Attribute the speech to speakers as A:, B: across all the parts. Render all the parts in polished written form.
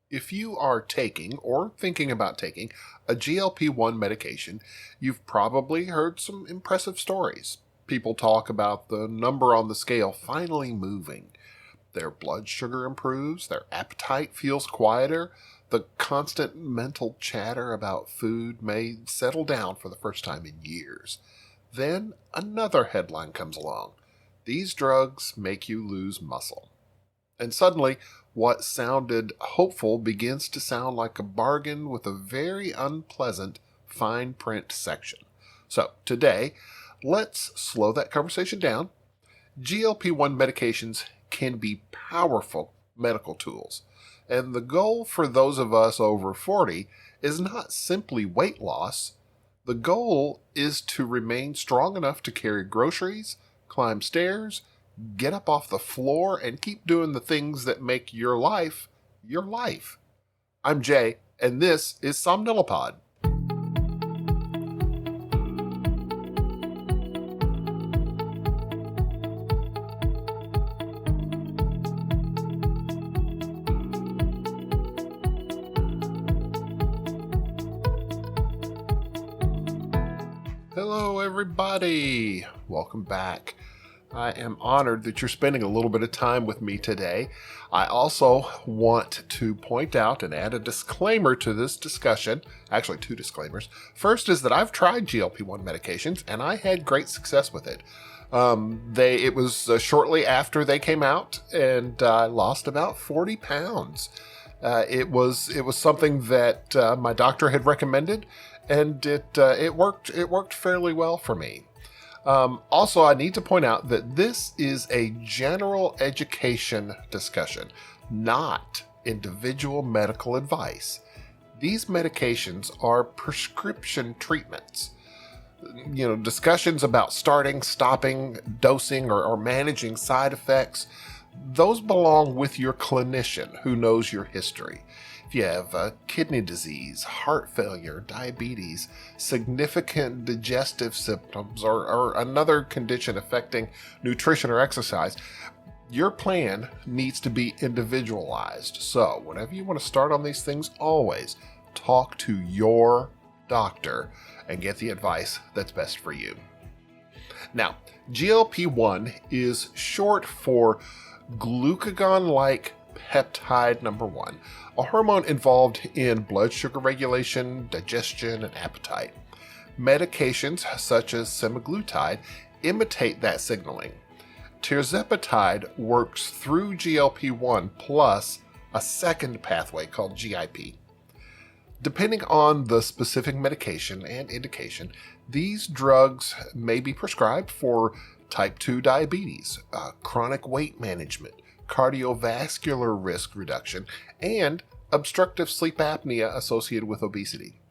A: If you are taking or thinking about taking a GLP-1 medication, you've probably heard some impressive stories. People talk about the number on the scale finally moving. Their blood sugar improves, their appetite feels quieter, the constant mental chatter about food may settle down for the first time in years. Then another headline comes along. These drugs make you lose muscle. And suddenly, what sounded hopeful begins to sound like a bargain with a very unpleasant fine print section. So, today, let's slow that conversation down. GLP-1 medications can be powerful medical tools, and the goal for those of us over 40 is not simply weight loss. The goal is to remain strong enough to carry groceries, climb stairs, get up off the floor, and keep doing the things that make your life your life. I'm Jay, and this is Somnilopod. Hello, everybody. Welcome back. I am honored that you're spending a little bit of time with me today. I also want to point out and add a disclaimer to this discussion. Actually, two disclaimers. First is that I've tried GLP-1 medications and I had great success with it. It was shortly after they came out, and I lost about 40 pounds. It was something that my doctor had recommended, and it worked fairly well for me. Also, I need to point out that this is a general education discussion, not individual medical advice. These medications are prescription treatments. Discussions about starting, stopping, dosing, or managing side effects, those belong with your clinician who knows your history. If you have kidney disease, heart failure, diabetes, significant digestive symptoms, or another condition affecting nutrition or exercise, your plan needs to be individualized. So, whenever you want to start on these things, always talk to your doctor and get the advice that's best for you. Now, GLP-1 is short for glucagon-like peptide number 1, a hormone involved in blood sugar regulation, digestion, and appetite. Medications such as semaglutide imitate that signaling. Tirzepatide works through GLP-1 plus a second pathway called GIP. Depending on the specific medication and indication, these drugs may be prescribed for type 2 diabetes, chronic weight management, cardiovascular risk reduction, and obstructive sleep apnea associated with obesity.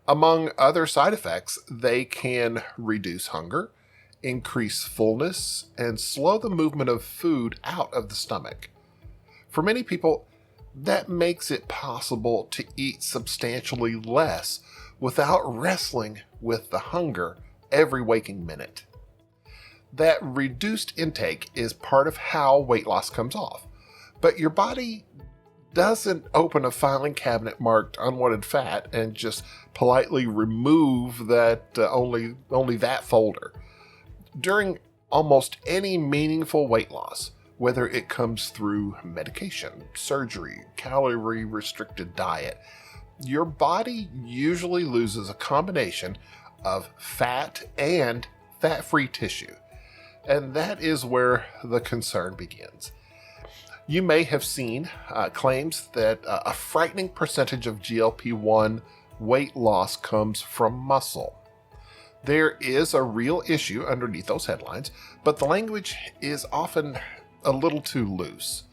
A: Among other side effects, they can reduce hunger, increase fullness, and slow the movement of food out of the stomach. For many people, that makes it possible to eat substantially less without wrestling with the hunger every waking minute. That reduced intake is part of how weight loss comes off. But your body doesn't open a filing cabinet marked unwanted fat and just politely remove that only that folder. During almost any meaningful weight loss, whether it comes through medication, surgery, calorie-restricted diet, your body usually loses a combination of fat and fat-free tissue. And that is where the concern begins. You may have seen claims that a frightening percentage of GLP-1 weight loss comes from muscle. There is a real issue underneath those headlines, but the language is often a little too loose.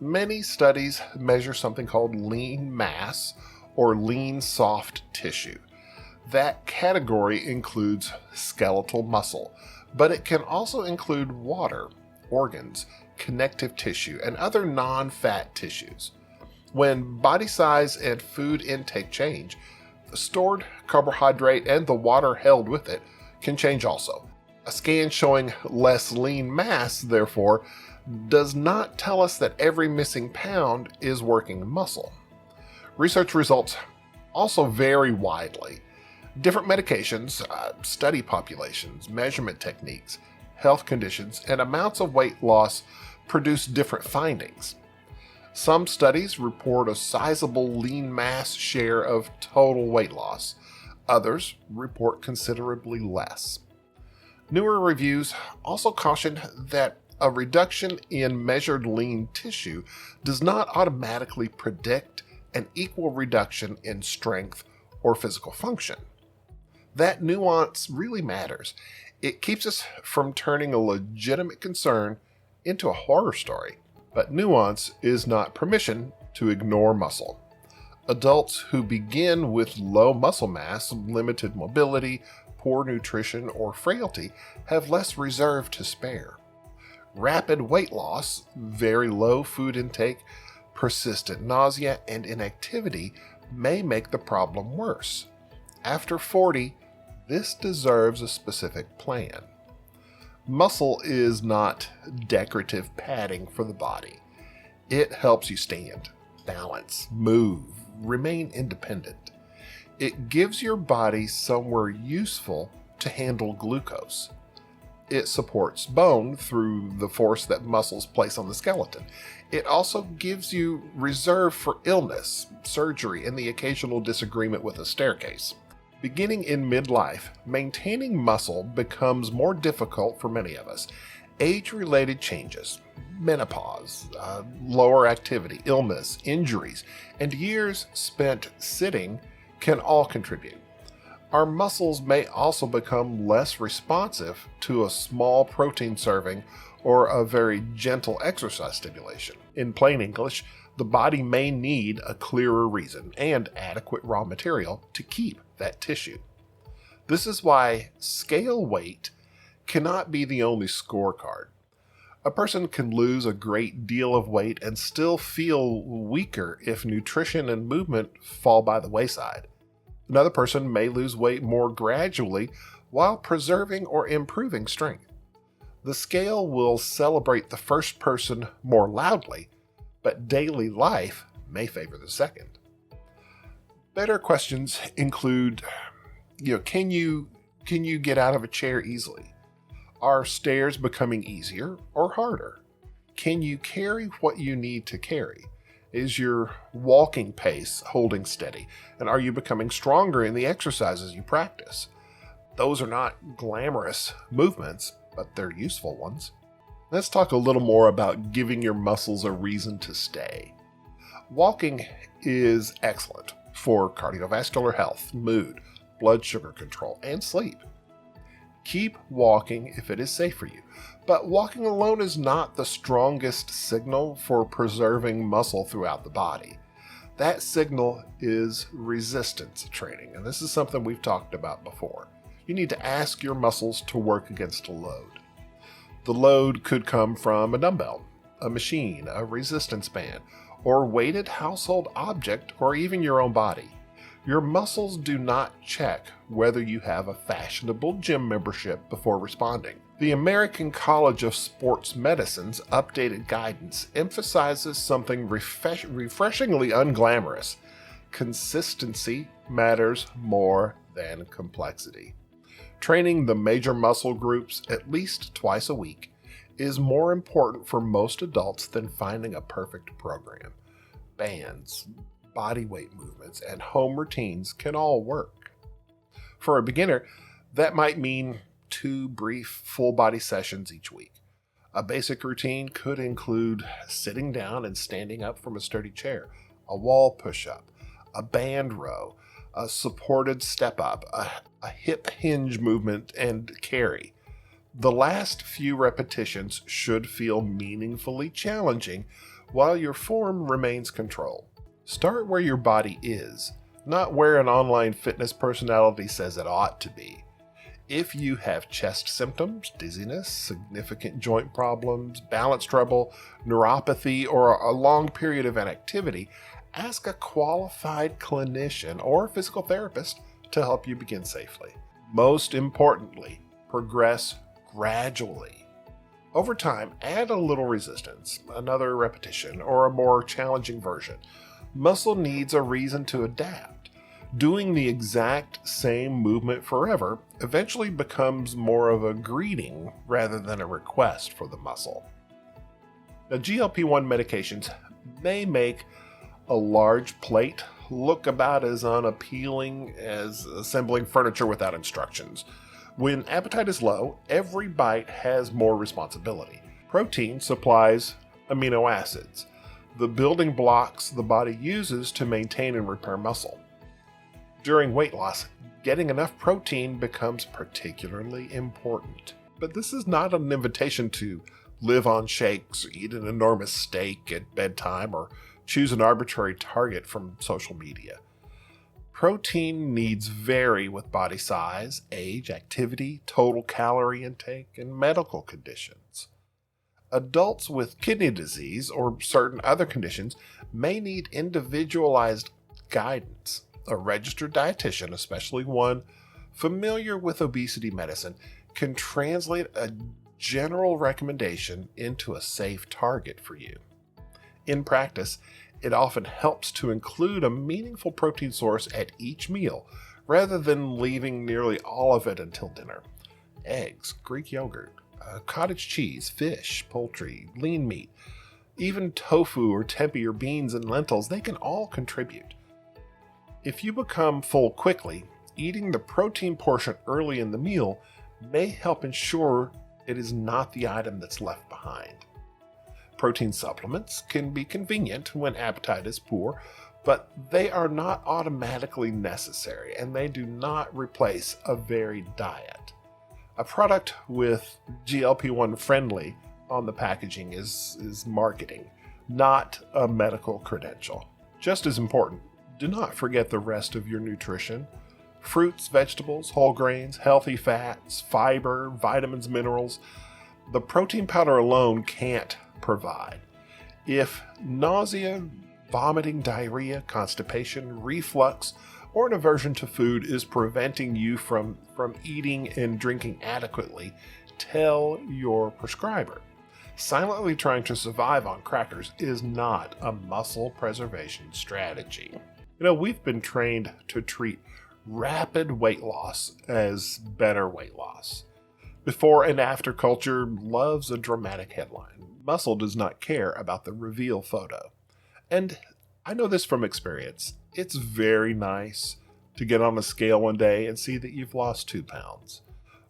A: Many studies measure something called lean mass or lean soft tissue. That category includes skeletal muscle, but it can also include water, organs, connective tissue, and other non-fat tissues. When body size and food intake change, the stored carbohydrate and the water held with it can change also. A scan showing less lean mass, therefore, does not tell us that every missing pound is working muscle. Research results also vary widely. Different medications, study populations, measurement techniques, health conditions, and amounts of weight loss produce different findings. Some studies report a sizable lean mass share of total weight loss. Others report considerably less. Newer reviews also caution that a reduction in measured lean tissue does not automatically predict an equal reduction in strength or physical function. That nuance really matters. It keeps us from turning a legitimate concern into a horror story. But nuance is not permission to ignore muscle. Adults who begin with low muscle mass, limited mobility, poor nutrition, or frailty have less reserve to spare. Rapid weight loss, very low food intake, persistent nausea, and inactivity may make the problem worse. After 40, this deserves a specific plan. Muscle is not decorative padding for the body. It helps you stand, balance, move, remain independent. It gives your body somewhere useful to handle glucose. It supports bone through the force that muscles place on the skeleton. It also gives you reserve for illness, surgery, and the occasional disagreement with a staircase. Beginning in midlife, maintaining muscle becomes more difficult for many of us. Age-related changes, menopause, lower activity, illness, injuries, and years spent sitting can all contribute. Our muscles may also become less responsive to a small protein serving or a very gentle exercise stimulation. In plain English, the body may need a clearer reason and adequate raw material to keep that tissue. This is why scale weight cannot be the only scorecard. A person can lose a great deal of weight and still feel weaker if nutrition and movement fall by the wayside. Another person may lose weight more gradually while preserving or improving strength. The scale will celebrate the first person more loudly, but daily life may favor the second. Better questions include, can you get out of a chair easily? Are stairs becoming easier or harder? Can you carry what you need to carry? Is your walking pace holding steady? And are you becoming stronger in the exercises you practice? Those are not glamorous movements, but they're useful ones. Let's talk a little more about giving your muscles a reason to stay. Walking is excellent for cardiovascular health, mood, blood sugar control, and sleep. Keep walking if it is safe for you, but walking alone is not the strongest signal for preserving muscle throughout the body. That signal is resistance training, and this is something we've talked about before. You need to ask your muscles to work against a load. The load could come from a dumbbell, a machine, a resistance band, or weighted household object, or even your own body. Your muscles do not check whether you have a fashionable gym membership before responding. The American College of Sports Medicine's updated guidance emphasizes something refreshingly unglamorous. Consistency matters more than complexity. Training the major muscle groups at least twice a week is more important for most adults than finding a perfect program. Bands, body weight movements, and home routines can all work. For a beginner, that might mean 2 brief full body sessions each week. A basic routine could include sitting down and standing up from a sturdy chair, a wall push-up, a band row, a supported step up, a hip hinge movement, and carry. The last few repetitions should feel meaningfully challenging while your form remains controlled. Start where your body is, not where an online fitness personality says it ought to be. If you have chest symptoms, dizziness, significant joint problems, balance trouble, neuropathy, or a long period of inactivity, ask a qualified clinician or physical therapist to help you begin safely. Most importantly, progress gradually. Over time, add a little resistance, another repetition, or a more challenging version. muscle needs a reason to adapt. Doing the exact same movement forever eventually becomes more of a greeting rather than a request for the muscle. Now, GLP-1 medications may make a large plate look about as unappealing as assembling furniture without instructions. When appetite is low, every bite has more responsibility. Protein supplies amino acids, the building blocks the body uses to maintain and repair muscle. During weight loss, getting enough protein becomes particularly important. But this is not an invitation to live on shakes, eat an enormous steak at bedtime, or choose an arbitrary target from social media. Protein needs vary with body size, age, activity, total calorie intake, and medical conditions. Adults with kidney disease or certain other conditions may need individualized guidance. A registered dietitian, especially one familiar with obesity medicine, can translate a general recommendation into a safe target for you. In practice, it often helps to include a meaningful protein source at each meal rather than leaving nearly all of it until dinner. Eggs, Greek yogurt, cottage cheese, fish, poultry, lean meat, even tofu or tempeh or beans and lentils, they can all contribute. If you become full quickly, eating the protein portion early in the meal may help ensure it is not the item that's left behind. Protein supplements can be convenient when appetite is poor, but they are not automatically necessary and they do not replace a varied diet. A product with GLP-1 friendly on the packaging is marketing, not a medical credential. Just as important, do not forget the rest of your nutrition. Fruits, vegetables, whole grains, healthy fats, fiber, vitamins, minerals. The protein powder alone can't provide. If nausea, vomiting, diarrhea, constipation, reflux, or an aversion to food is preventing you from eating and drinking adequately, tell your prescriber. Silently trying to survive on crackers is not a muscle preservation strategy. We've been trained to treat rapid weight loss as better weight loss. Before and after culture loves a dramatic headline. Muscle does not care about the reveal photo. And I know this from experience. It's very nice to get on a scale one day and see that you've lost 2 pounds.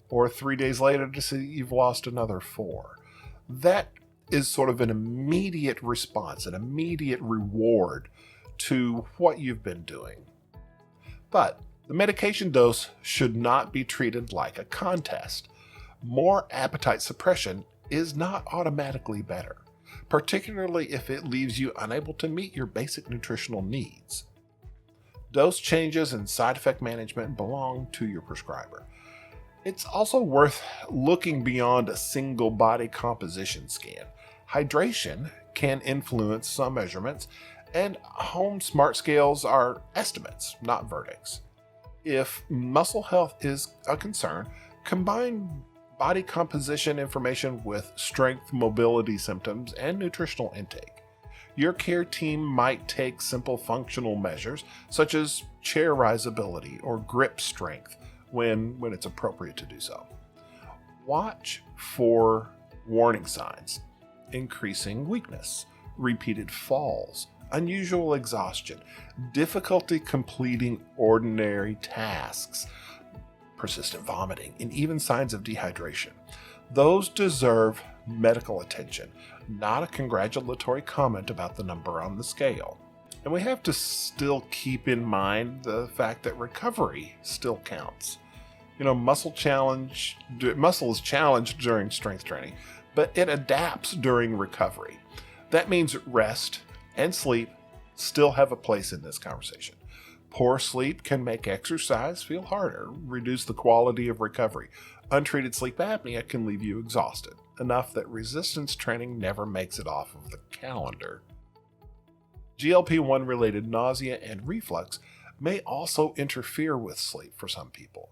A: Or 3 days later to see that you've lost another 4. That is sort of an immediate response, an immediate reward to what you've been doing. But the medication dose should not be treated like a contest. More appetite suppression is not automatically better, particularly if it leaves you unable to meet your basic nutritional needs. Dose changes and side effect management belong to your prescriber. It's also worth looking beyond a single body composition scan. Hydration can influence some measurements, and home smart scales are estimates, not verdicts. If muscle health is a concern, combine body composition information with strength, mobility symptoms, and nutritional intake. Your care team might take simple functional measures such as chair riseability or grip strength when it's appropriate to do so. Watch for warning signs: increasing weakness, repeated falls, unusual exhaustion, difficulty completing ordinary tasks, persistent vomiting, and even signs of dehydration. Those deserve medical attention, not a congratulatory comment about the number on the scale. And we have to still keep in mind the fact that recovery still counts. Muscle is challenged during strength training, but it adapts during recovery. That means rest and sleep still have a place in this conversation. Poor sleep can make exercise feel harder, reduce the quality of recovery. Untreated sleep apnea can leave you exhausted, enough that resistance training never makes it off of the calendar. GLP-1 related nausea and reflux may also interfere with sleep for some people.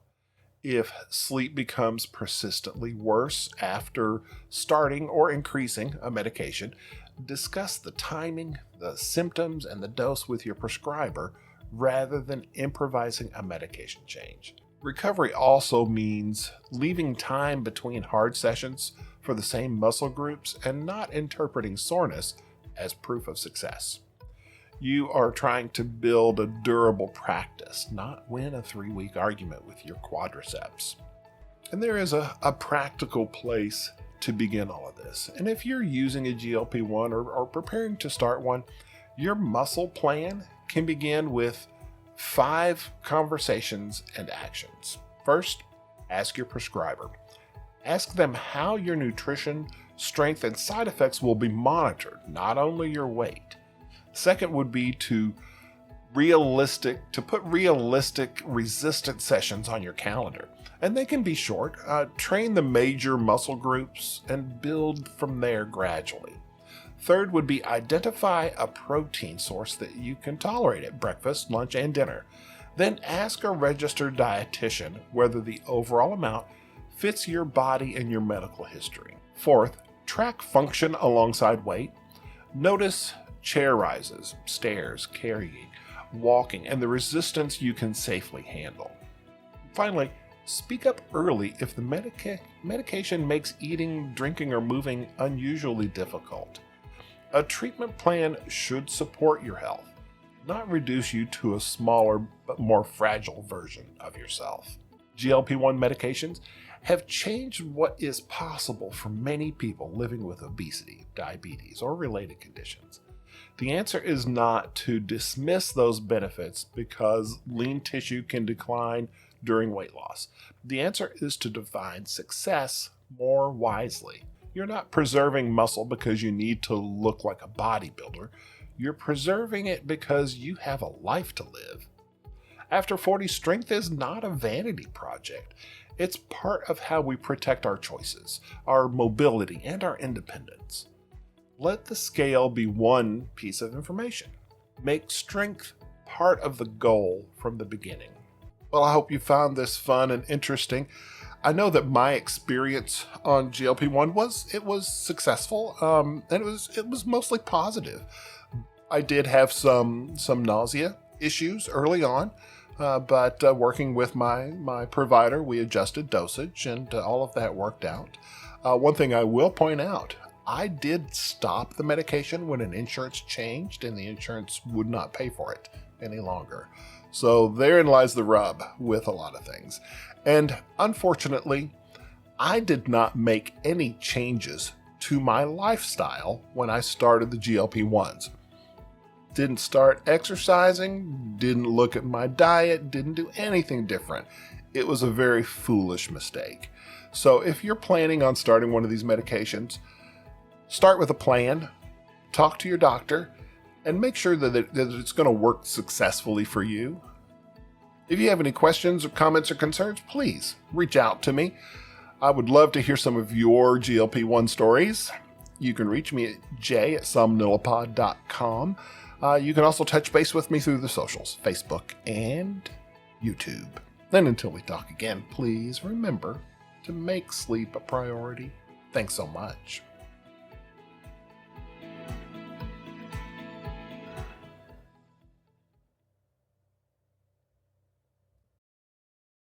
A: If sleep becomes persistently worse after starting or increasing a medication, discuss the timing, the symptoms and the dose with your prescriber rather than improvising a medication change. Recovery also means leaving time between hard sessions for the same muscle groups and not interpreting soreness as proof of success. You are trying to build a durable practice, not win a 3-week argument with your quadriceps. And there is a practical place to begin all of this. And if you're using a GLP-1 or preparing to start one, your muscle plan can begin with 5 conversations and actions. First, ask your prescriber. Ask them how your nutrition, strength, and side effects will be monitored, not only your weight. Second would be to put realistic resistance sessions on your calendar. And they can be short. Train the major muscle groups and build from there gradually. Third would be identify a protein source that you can tolerate at breakfast, lunch, and dinner. Then ask a registered dietitian whether the overall amount fits your body and your medical history. Fourth, track function alongside weight. Notice chair rises, stairs, carrying, walking, and the resistance you can safely handle. Finally, speak up early if the medication makes eating, drinking, or moving unusually difficult. A treatment plan should support your health, not reduce you to a smaller but more fragile version of yourself. GLP-1 medications have changed what is possible for many people living with obesity, diabetes, or related conditions. The answer is not to dismiss those benefits because lean tissue can decline during weight loss. The answer is to define success more wisely. You're not preserving muscle because you need to look like a bodybuilder. You're preserving it because you have a life to live. After 40, strength is not a vanity project. It's part of how we protect our choices, our mobility, and our independence. Let the scale be one piece of information. Make strength part of the goal from the beginning. Well, I hope you found this fun and interesting. I know that my experience on GLP-1 was successful, and it was mostly positive. I did have some nausea issues early on, but working with my provider, we adjusted dosage, and all of that worked out. One thing I will point out, I did stop the medication when an insurance changed and the insurance would not pay for it any longer. So therein lies the rub with a lot of things. And unfortunately, I did not make any changes to my lifestyle when I started the GLP-1s. Didn't start exercising, didn't look at my diet, didn't do anything different. It was a very foolish mistake. So if you're planning on starting one of these medications, start with a plan, talk to your doctor, and make sure that it's going to work successfully for you. If you have any questions or comments or concerns, please reach out to me. I would love to hear some of your GLP-1 stories. You can reach me at j@somnillipod.com. You can also touch base with me through the socials, Facebook and YouTube. Then until we talk again, please remember to make sleep a priority. Thanks so much.